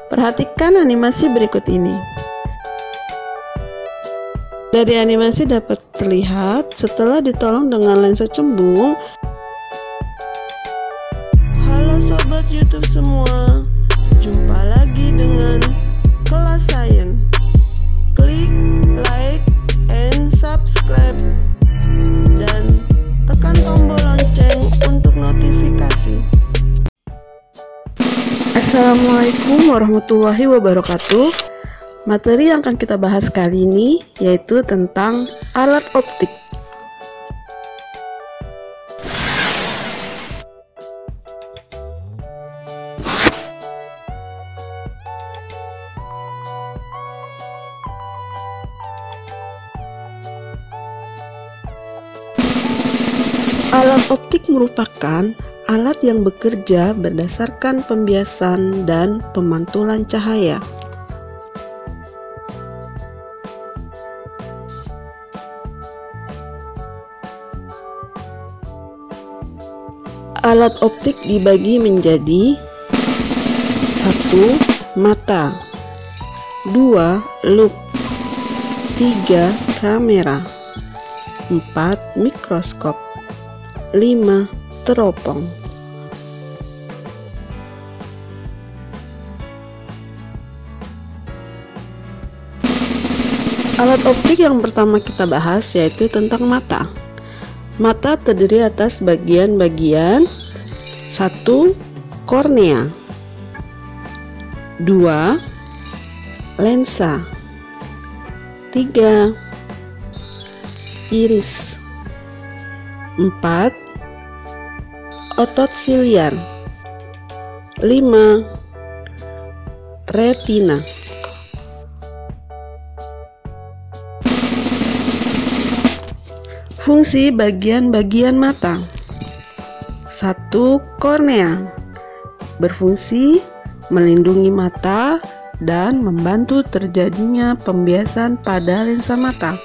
Perhatikan animasi berikut ini. Dari animasi dapat terlihat setelah ditolong dengan lensa cembung. Halo sobat YouTube semua, jumpa lagi dengan Kelas Sains. Klik like and subscribe dan tekan tombol lonceng untuk notifikasi. Assalamualaikum warahmatullahi wabarakatuh. Materi yang akan kita bahas kali ini yaitu tentang alat optik. Alat optik merupakan alat yang bekerja berdasarkan pembiasan dan pemantulan cahaya. Alat optik dibagi menjadi 1. Mata, 2. Loop, 3. Kamera, 4. Mikroskop, 5. Teropong. Alat optik yang pertama kita bahas yaitu tentang mata. Mata terdiri atas bagian-bagian 1. Kornea, 2. Lensa, 3. Iris, 4. Otot siliar, 5. Retina. Fungsi bagian-bagian mata. 1. Kornea berfungsi melindungi mata dan membantu terjadinya pembiasan pada lensa mata.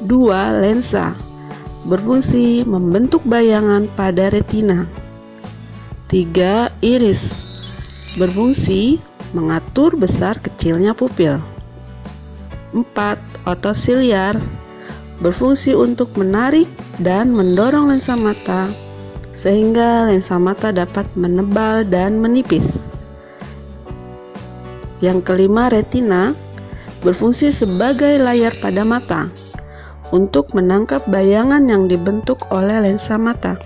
2. Lensa berfungsi membentuk bayangan pada retina. 3. Iris berfungsi mengatur besar kecilnya pupil. 4. Otot siliar berfungsi untuk menarik dan mendorong lensa mata sehingga lensa mata dapat menebal dan menipis. Yang kelima, retina berfungsi sebagai layar pada mata untuk menangkap bayangan yang dibentuk oleh lensa mata.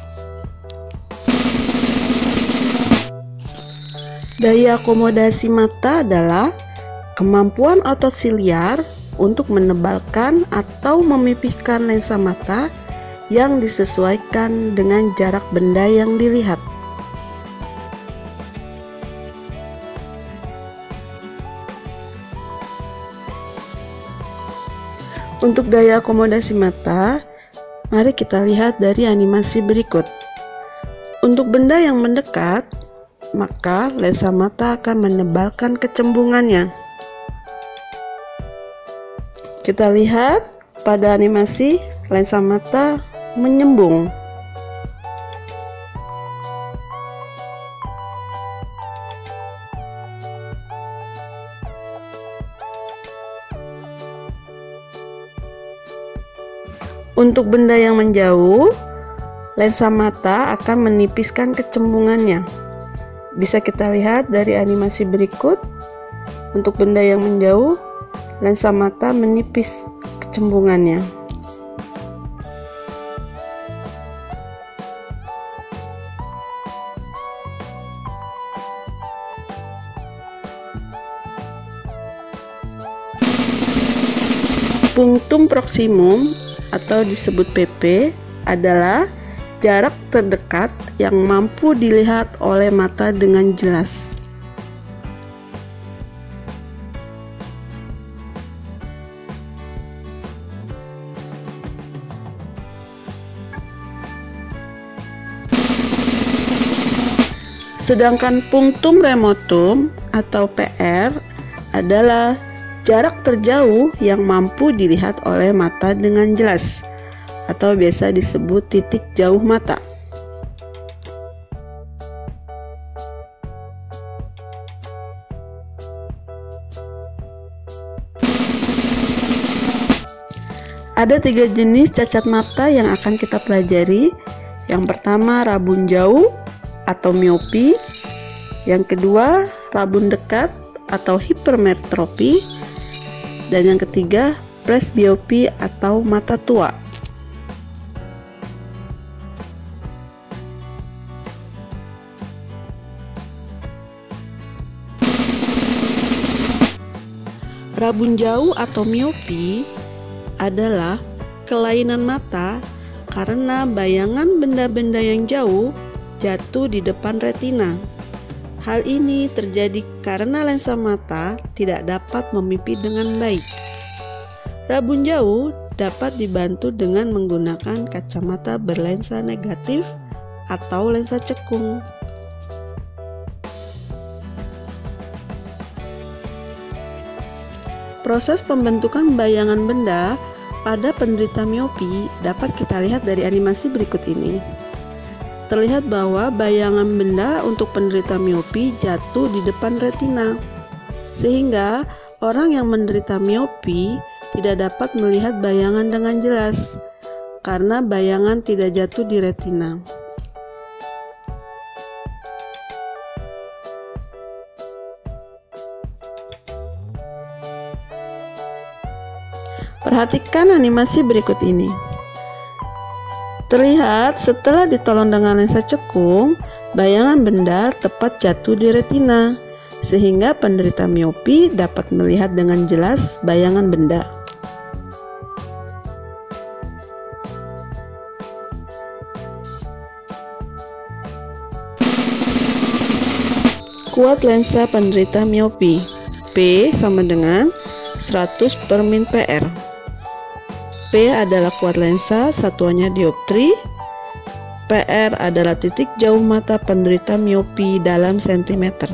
Daya akomodasi mata adalah kemampuan otot siliar untuk menebalkan atau memipiskan lensa mata yang disesuaikan dengan jarak benda yang dilihat. Untuk daya akomodasi mata, mari kita lihat dari animasi berikut. Untuk benda yang mendekat, maka lensa mata akan menebalkan kecembungannya. Kita lihat pada animasi lensa mata menyembung. Untuk benda yang menjauh, lensa mata akan menipiskan kecembungannya. Bisa kita lihat dari animasi berikut. Untuk benda yang menjauh, lensa mata menipis kecembungannya. Punktum proksimum atau disebut PP adalah jarak terdekat yang mampu dilihat oleh mata dengan jelas. Sedangkan punktum remotum atau PR adalah jarak terjauh yang mampu dilihat oleh mata dengan jelas, atau biasa disebut titik jauh mata. Ada 3 jenis cacat mata yang akan kita pelajari. Yang pertama, rabun jauh atau miopi. Yang kedua, rabun dekat atau hipermetropi. Dan yang ketiga, presbiopi atau mata tua. Rabun jauh atau miopi adalah kelainan mata karena bayangan benda-benda yang jauh jatuh di depan retina. Hal ini terjadi karena lensa mata tidak dapat memipih dengan baik. Rabun jauh dapat dibantu dengan menggunakan kacamata berlensa negatif atau lensa cekung. Proses pembentukan bayangan benda pada penderita miopi dapat kita lihat dari animasi berikut ini. Terlihat bahwa bayangan benda untuk penderita miopi jatuh di depan retina, sehingga orang yang menderita miopi tidak dapat melihat bayangan dengan jelas karena bayangan tidak jatuh di retina. Perhatikan animasi berikut ini. Terlihat setelah ditolong dengan lensa cekung, bayangan benda tepat jatuh di retina, sehingga penderita miopi dapat melihat dengan jelas bayangan benda. Kuat lensa penderita miopi. P sama dengan 100/min/PR. P adalah kuat lensa, satuannya dioptri. PR adalah titik jauh mata penderita miopi dalam sentimeter.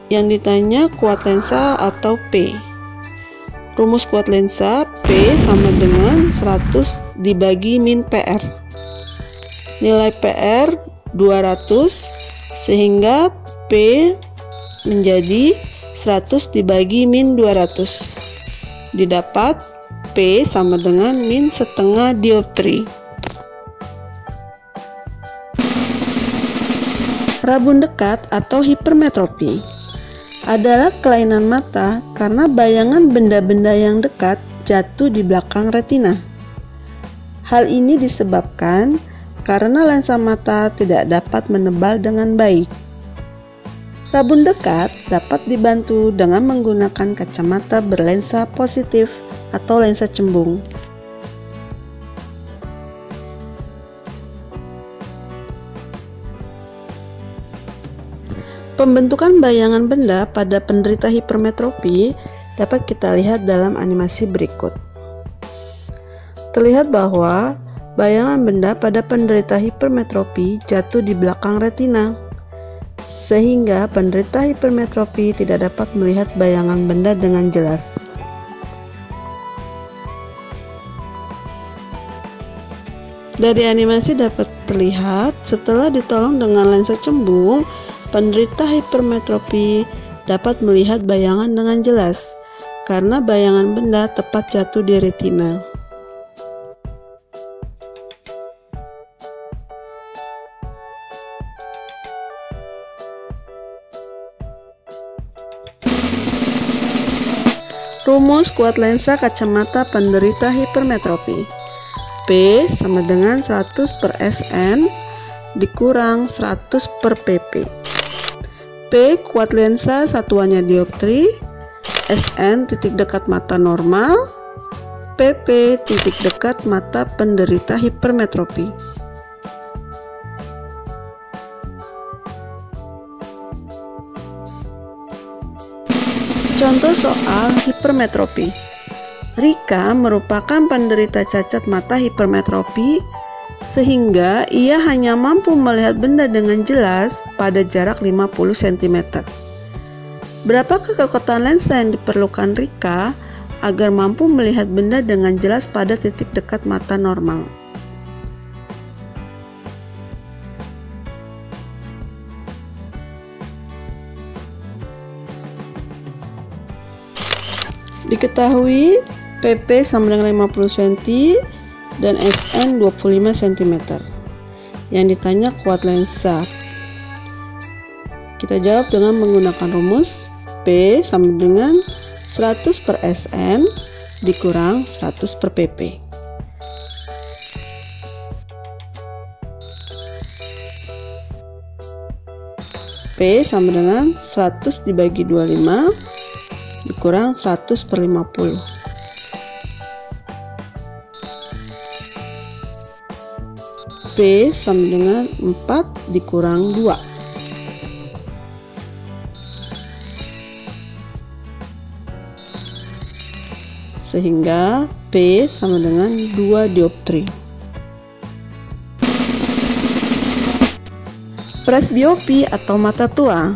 Yang ditanya kuat lensa atau P. Rumus kuat lensa P sama dengan 100 dibagi min PR. Nilai PR 200 sehingga P menjadi 100 dibagi min 200. Didapat P sama dengan min setengah dioptri. Rabun dekat atau hipermetropi adalah kelainan mata karena bayangan benda-benda yang dekat jatuh di belakang retina. Hal ini disebabkan karena lensa mata tidak dapat menebal dengan baik. Rabun dekat dapat dibantu dengan menggunakan kacamata berlensa positif atau lensa cembung. Pembentukan bayangan benda pada penderita hipermetropi dapat kita lihat dalam animasi berikut. Terlihat bahwa bayangan benda pada penderita hipermetropi jatuh di belakang retina, sehingga penderita hipermetropi tidak dapat melihat bayangan benda dengan jelas. Dari animasi dapat terlihat setelah ditolong dengan lensa cembung, penderita hipermetropi dapat melihat bayangan dengan jelas karena bayangan benda tepat jatuh di retina. Rumus kuat lensa kacamata penderita hipermetropi. P sama dengan 100/Sn dikurang 100/pp. P kuat lensa, satuannya dioptri. Sn titik dekat mata normal. PP titik dekat mata penderita hipermetropi. Contoh soal hipermetropi. Rika merupakan penderita cacat mata hipermetropi sehingga ia hanya mampu melihat benda dengan jelas pada jarak 50 cm. Berapakah kekuatan lensa yang diperlukan Rika agar mampu melihat benda dengan jelas pada titik dekat mata normal? Diketahui PP sama dengan 50 cm dan SN 25 cm. Yang ditanya kuat lensa. Kita jawab dengan menggunakan rumus P sama dengan 100 per SN dikurang 100 per PP. P sama dengan 100 dibagi 25 dikurang 100 per 50. P sama dengan 4 dikurang 2. Sehingga P sama dengan 2 dioptri. Presbiopi atau mata tua.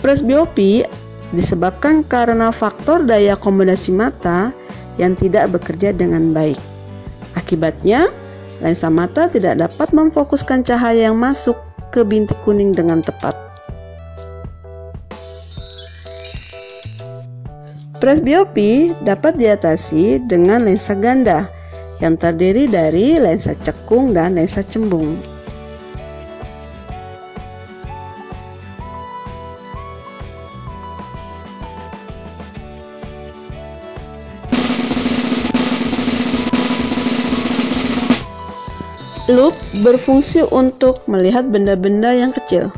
Presbiopi disebabkan karena faktor daya akomodasi mata yang tidak bekerja dengan baik. Akibatnya, lensa mata tidak dapat memfokuskan cahaya yang masuk ke bintik kuning dengan tepat. Presbiopi dapat diatasi dengan lensa ganda yang terdiri dari lensa cekung dan lensa cembung. Loop berfungsi untuk melihat benda-benda yang kecil.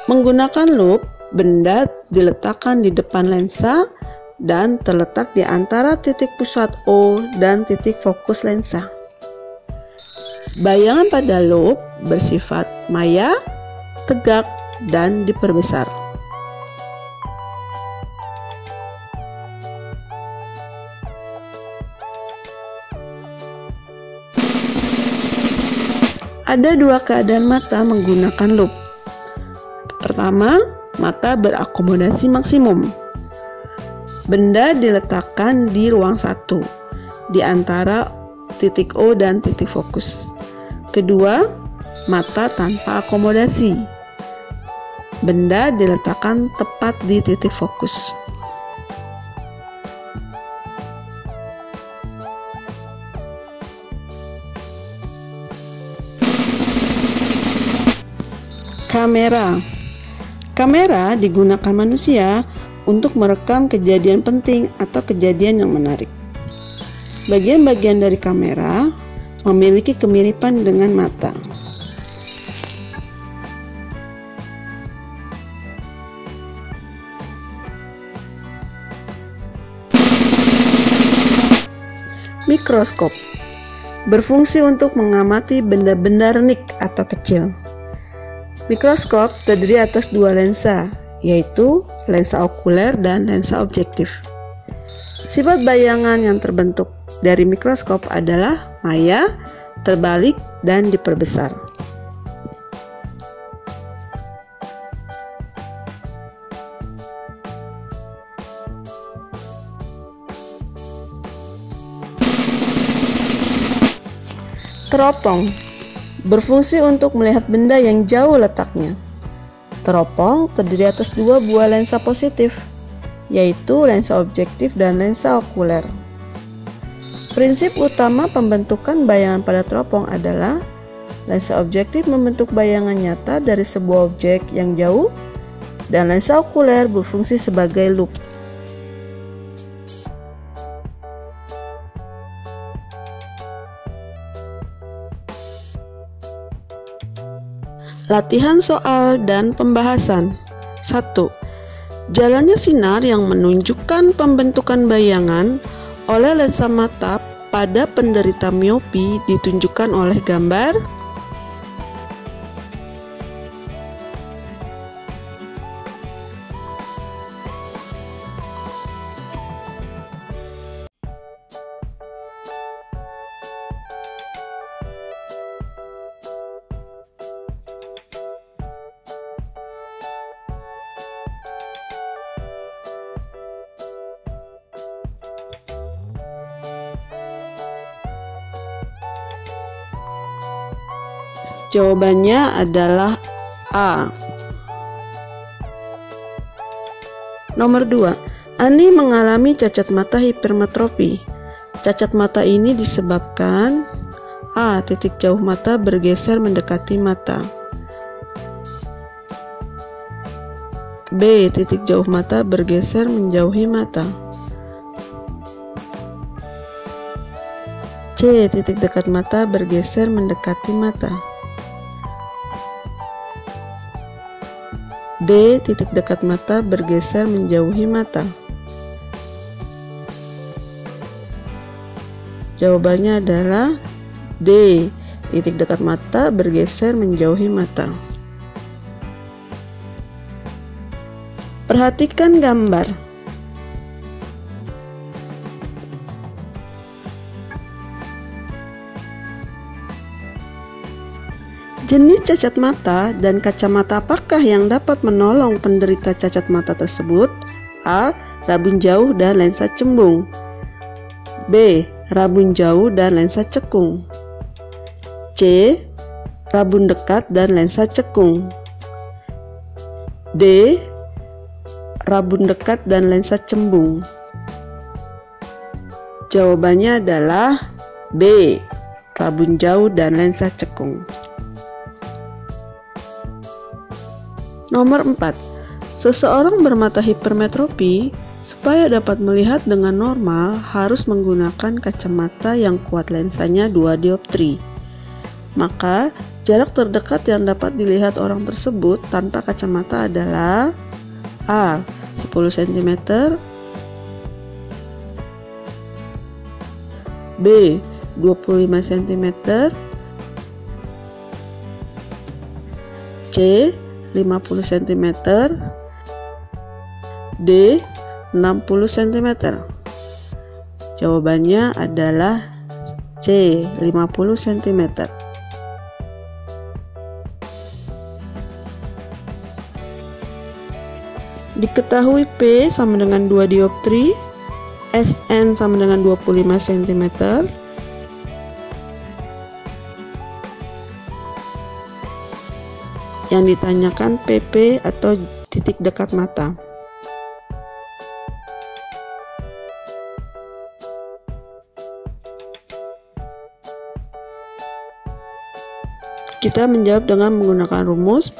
Menggunakan loop, benda diletakkan di depan lensa dan terletak di antara titik pusat O dan titik fokus lensa. Bayangan pada loop bersifat maya, tegak, dan diperbesar. Ada dua keadaan mata menggunakan loop. Pertama, mata berakomodasi maksimum. Benda diletakkan di ruang satu, di antara titik O dan titik fokus. Kedua, mata tanpa akomodasi. Benda diletakkan tepat di titik fokus. Kamera digunakan manusia untuk merekam kejadian penting atau kejadian yang menarik. Bagian-bagian dari kamera memiliki kemiripan dengan mata. Mikroskop berfungsi untuk mengamati benda-benda renik atau kecil. Mikroskop terdiri atas dua lensa, yaitu lensa okuler dan lensa objektif. Sifat bayangan yang terbentuk dari mikroskop adalah maya, terbalik, dan diperbesar. Teropong berfungsi untuk melihat benda yang jauh letaknya. Teropong terdiri atas dua buah lensa positif, yaitu lensa objektif dan lensa okuler. Prinsip utama pembentukan bayangan pada teropong adalah lensa objektif membentuk bayangan nyata dari sebuah objek yang jauh, dan lensa okuler berfungsi sebagai loop. Latihan soal dan pembahasan. 1. Jalannya sinar yang menunjukkan pembentukan bayangan oleh lensa mata pada penderita miopi ditunjukkan oleh gambar. Jawabannya adalah A. Nomor 2. Ani mengalami cacat mata hipermetropi. Cacat mata ini disebabkan A. Titik jauh mata bergeser mendekati mata. B. Titik jauh mata bergeser menjauhi mata. C. Titik dekat mata bergeser mendekati mata. D. Titik dekat mata bergeser menjauhi mata. Jawabannya adalah D. Titik dekat mata bergeser menjauhi mata. Perhatikan gambar. Jenis cacat mata dan kacamata apakah yang dapat menolong penderita cacat mata tersebut? A. Rabun jauh dan lensa cembung. B. Rabun jauh dan lensa cekung. C. Rabun dekat dan lensa cekung. D. Rabun dekat dan lensa cembung. Jawabannya adalah B. Rabun jauh dan lensa cekung. Nomor 4. Seseorang bermata hipermetropi supaya dapat melihat dengan normal harus menggunakan kacamata yang kuat lensanya 2 dioptri. Maka jarak terdekat yang dapat dilihat orang tersebut tanpa kacamata adalah A. 10 cm, B. 25 cm, C. 50 cm, D. 60 cm. Jawabannya adalah C. 50 cm. Diketahui P sama dengan 2 dioptri, SN sama dengan 25 cm, yang ditanyakan PP atau titik dekat mata. Kita menjawab dengan menggunakan rumus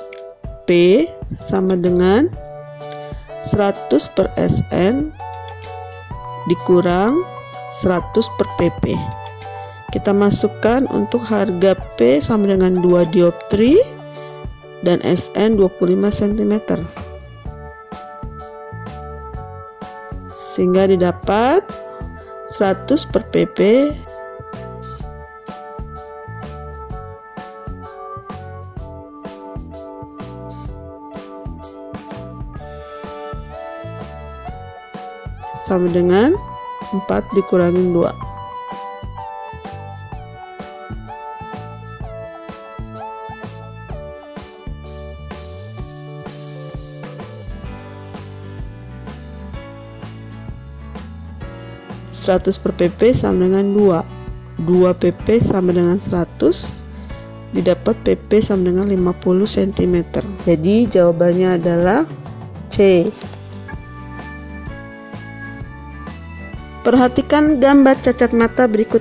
P sama dengan 100 per SN dikurang 100 per PP. Kita masukkan untuk harga P sama dengan 2 dioptri dan SN 25 cm, sehingga didapat 100 per PP sama dengan 4 dikurangi 2. Per PP sama dengan 2 PP sama dengan 100, didapat PP sama dengan 50 cm. Jadi jawabannya adalah C. Perhatikan gambar cacat mata berikut.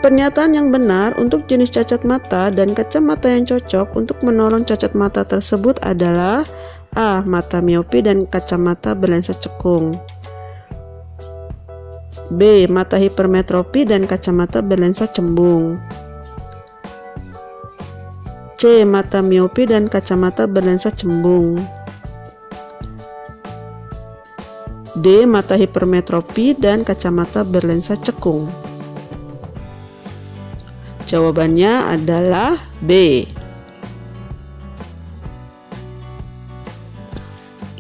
Pernyataan yang benar untuk jenis cacat mata dan kacamata yang cocok untuk menolong cacat mata tersebut adalah A. Mata miopi dan kacamata berlensa cekung. B. Mata hipermetropi dan kacamata berlensa cembung. C. Mata miopi dan kacamata berlensa cembung. D. Mata hipermetropi dan kacamata berlensa cekung. Jawabannya adalah B.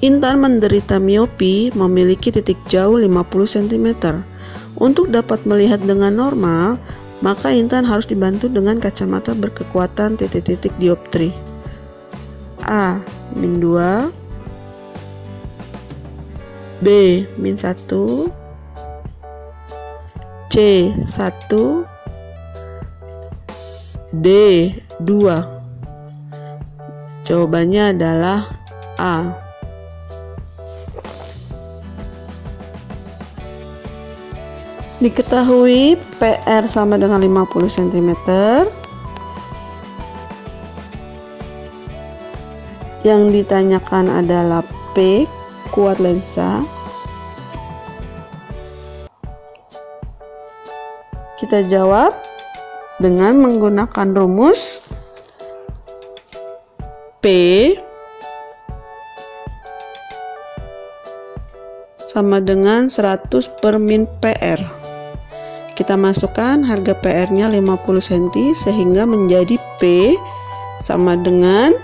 Intan menderita miopi memiliki titik jauh 50 cm. Untuk dapat melihat dengan normal, maka Intan harus dibantu dengan kacamata berkekuatan titik-titik dioptri. A. -2, B. -1, C. C1, D2. Jawabannya adalah A. Diketahui PR sama dengan 50 cm. Yang ditanyakan adalah P, kuat lensa. Kita jawab dengan menggunakan rumus P sama dengan 100 per min PR. Kita masukkan harga PR-nya 50 cm sehingga menjadi P sama dengan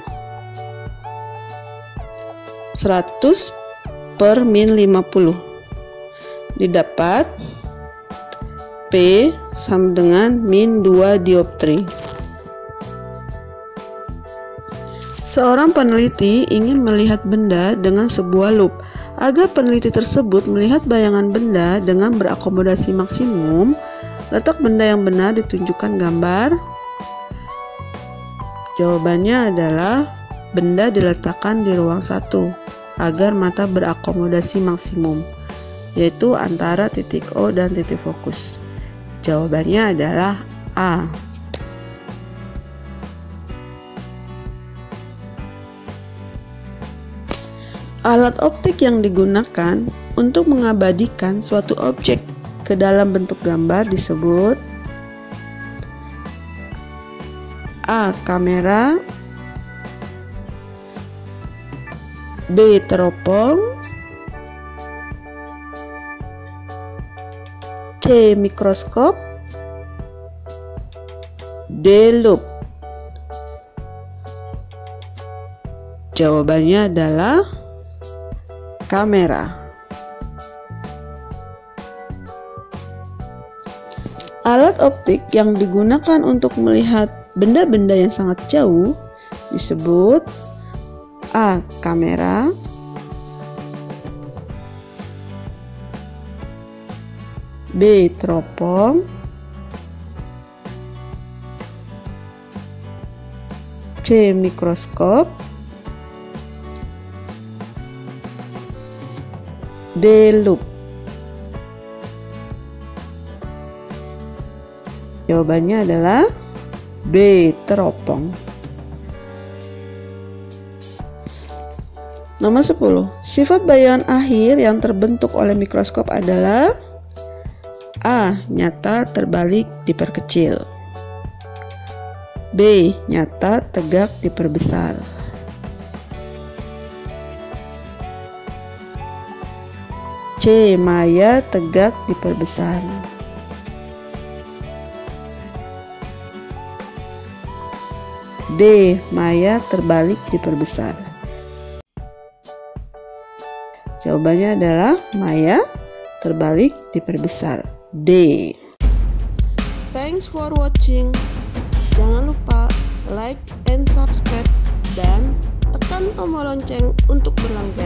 100 per min 50. Didapat P sama dengan min 2 dioptri. Seorang peneliti ingin melihat benda dengan sebuah lup. Agar peneliti tersebut melihat bayangan benda dengan berakomodasi maksimum, letak benda yang benar ditunjukkan gambar. Jawabannya adalah benda diletakkan di ruang 1 agar mata berakomodasi maksimum, yaitu antara titik O dan titik fokus. Jawabannya adalah A. Alat optik yang digunakan untuk mengabadikan suatu objek ke dalam bentuk gambar disebut A. Kamera, B. Teropong, C. Mikroskop, D. Lup. Jawabannya adalah kamera. Alat optik yang digunakan untuk melihat benda-benda yang sangat jauh disebut A. Kamera, B. Teropong, C. Mikroskop, D. Lup. Jawabannya adalah B. Teropong. Nomor 10. Sifat bayangan akhir yang terbentuk oleh mikroskop adalah A. Nyata, terbalik, diperkecil, B. Nyata, tegak, diperbesar, C. Maya, tegak, diperbesar, D. Maya, terbalik, diperbesar. Jawabannya adalah maya, terbalik, diperbesar, D. Thanks for watching. Jangan lupa like and subscribe dan tekan tombol lonceng untuk berlangganan.